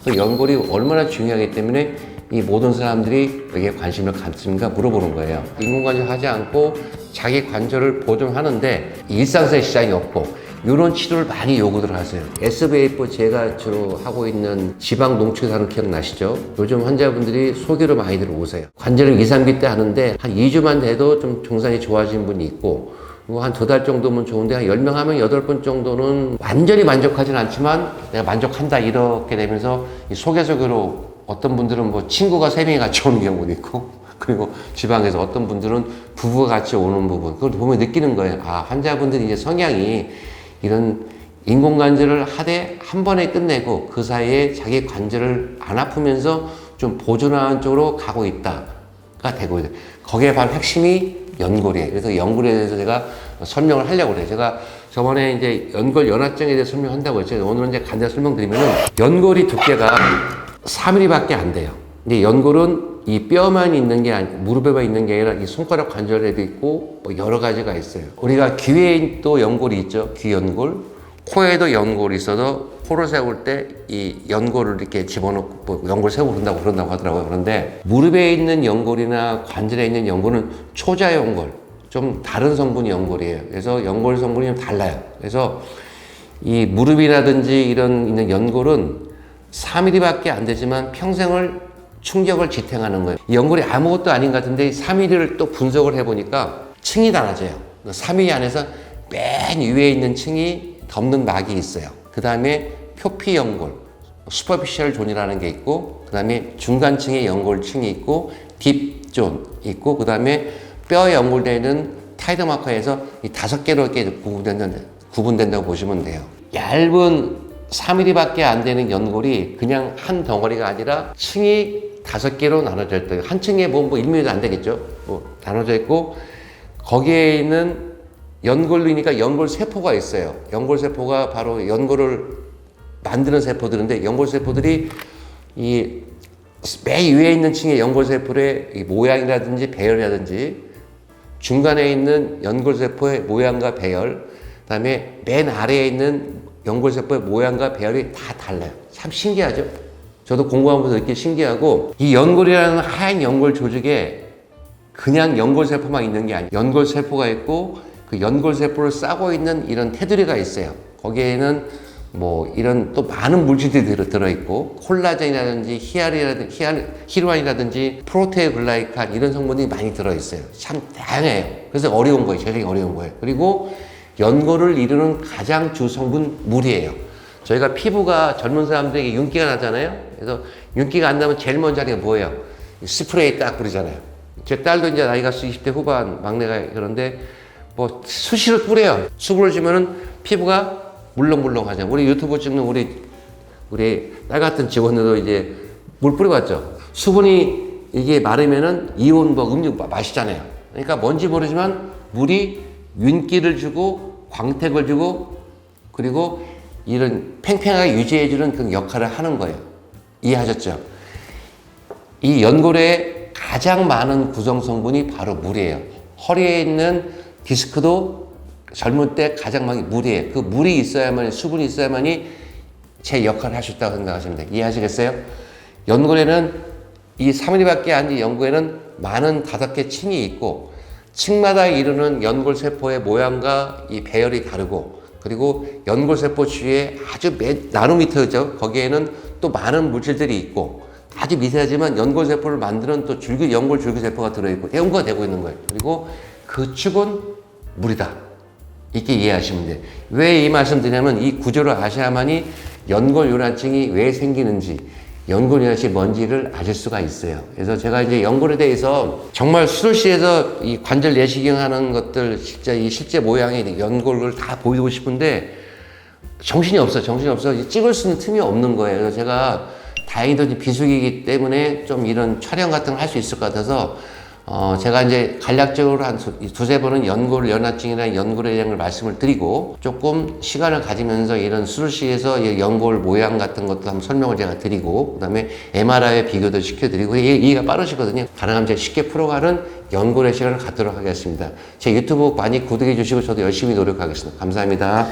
그 연골이 얼마나 중요하기 때문에 이 모든 사람들이 여기에 관심을 갖습니까? 물어보는 거예요. 인공관절 하지 않고 자기 관절을 보존하는데 일상생활 시장이 없고 이런 치료를 많이 요구들 하세요. SBA4 제가 주로 하고 있는 지방 농축 사는 기억나시죠? 요즘 환자분들이 소규로 많이들 오세요. 관절을 2, 3기 때 하는데 한 2주만 돼도 좀 증상이 좋아진 분이 있고 한 2달 정도면 좋은데 한 10명 하면 8번 정도는 완전히 만족하진 않지만 내가 만족한다 이렇게 되면서 소개소개로 어떤 분들은 뭐 친구가 3명이 같이 오는 경우도 있고 그리고 지방에서 어떤 분들은 부부가 같이 오는 부분 그걸 보면 느끼는 거예요. 아, 환자분들이 이제 성향이 이런 인공관절을 하되 한 번에 끝내고 그 사이에 자기 관절을 안 아프면서 좀 보존하는 쪽으로 가고 있다가 되고 있어요. 거기에 바로 핵심이 연골이에요. 그래서 연골에 대해서 제가 설명을 하려고 그래요. 제가 저번에 이제 연골 연화증에 대해서 설명한다고 했죠. 오늘은 이제 간단히 설명드리면은 연골이 두께가 3mm밖에 안 돼요. 근데 연골은 이 뼈만 있는 게 아니, 무릎에만 있는 게 아니라 이 손가락 관절에도 있고 뭐 여러 가지가 있어요. 우리가 귀에 또 연골이 있죠. 귀 연골. 코에도 연골이 있어서 코를 세울 때 이 연골을 이렇게 집어넣고 뭐 연골 세우고 그런다고 하더라고요. 그런데 무릎에 있는 연골이나 관절에 있는 연골은 초자 연골. 좀 다른 성분이 연골이에요. 그래서 연골 성분이 좀 달라요. 그래서 이 무릎이라든지 이런 있는 연골은 3mm밖에 안 되지만 평생을 충격을 지탱하는 거예요. 이 연골이 아무것도 아닌 것 같은데 3mm를 또 분석을 해보니까 층이 달라져요. 3mm 안에서 맨 위에 있는 층이 덮는 막이 있어요. 그 다음에 표피 연골, 슈퍼피셜 존이라는 게 있고 그 다음에 중간층에 연골층이 있고 딥존 있고 그 다음에 뼈에 연골되는 타이드 마커에서 이 5개로 이렇게 구분된다고 보시면 돼요. 얇은 3mm밖에 안 되는 연골이 그냥 한 덩어리가 아니라 층이 5개로 나눠져 있다. 한 층에 뭐 1mm도 안 되겠죠. 나눠져 있고 거기에 있는 연골이니까 연골 세포가 있어요. 연골 세포가 바로 연골을 만드는 세포들인데 연골 세포들이 이 맨 위에 있는 층의 연골 세포의 이 모양이라든지 배열이라든지 중간에 있는 연골 세포의 모양과 배열, 그다음에 맨 아래에 있는 연골 세포의 모양과 배열이 다 달라요. 참 신기하죠? 저도 공부하면서 이렇게 신기하고 이 연골이라는 하얀 연골 조직에 그냥 연골 세포만 있는 게 아니에요. 연골 세포가 있고 그 연골 세포를 싸고 있는 이런 테두리가 있어요. 거기에는 뭐 이런 또 많은 물질들이 들어있고 콜라겐이라든지 히루안이라든지 프로테오글라이칸 이런 성분이 많이 들어있어요. 참 다양해요. 그래서 어려운 거예요. 제일 어려운 거예요. 그리고 연골을 이루는 가장 주 성분 물이에요. 저희가 피부가 젊은 사람들에게 윤기가 나잖아요. 그래서 윤기가 안 나면 제일 먼저 하는 게 뭐예요? 스프레이 딱 뿌리잖아요. 제 딸도 이제 나이가 20대 후반 막내가 그런데 뭐 수시로 뿌려요. 수분을 주면은 피부가 물렁물렁하잖아요. 우리 유튜브 찍는 우리 딸 같은 직원들도 이제 물 뿌려봤죠. 수분이 이게 마르면은 이온 뭐 음료 마시잖아요. 그러니까 뭔지 모르지만 물이 윤기를 주고 광택을 주고 그리고 이런 팽팽하게 유지해주는 그 역할을 하는 거예요. 이해하셨죠? 이 연골에 가장 많은 구성 성분이 바로 물이에요. 허리에 있는 디스크도 젊을 때 가장 많이 물이에요. 그 물이 있어야만, 수분이 있어야만이 제 역할을 할 수 있다고 생각하시면 돼요. 이해하시겠어요? 연골에는 이 3mm밖에 안 되는 연골에는 많은 5개 층이 있고 층마다 이루는 연골 세포의 모양과 이 배열이 다르고 그리고 연골 세포 주위에 아주 나노미터죠. 거기에는 또 많은 물질들이 있고 아주 미세하지만 연골 세포를 만드는 또 연골 줄기세포가 들어있고 연구가 되고 있는 거예요. 그리고 그 축은 물이다. 이렇게 이해하시면 돼요. 왜 이 말씀 드리냐면 이 구조를 아셔야만이 연골 요란증이 왜 생기는지 연골 요란증이 뭔지를 아실 수가 있어요. 그래서 제가 이제 연골에 대해서 정말 수술실에서 이 관절 내시경 하는 것들 진짜 이 실제 모양의 연골을 다 보이고 싶은데 정신이 없어. 찍을 수 있는 틈이 없는 거예요. 그래서 제가 다행히도 비수기이기 때문에 좀 이런 촬영 같은 걸 할 수 있을 것 같아서 제가 이제 간략적으로 한 2-3번은 연골 연화증이나 연골에 대한 걸 말씀을 드리고 조금 시간을 가지면서 이런 수술실에서 연골 모양 같은 것도 한번 설명을 제가 드리고 그 다음에 MRI에 비교도 시켜드리고 이해가 빠르시거든요. 가능하면 제가 쉽게 풀어가는 연골의 시간을 갖도록 하겠습니다. 제 유튜브 많이 구독해 주시고 저도 열심히 노력하겠습니다. 감사합니다.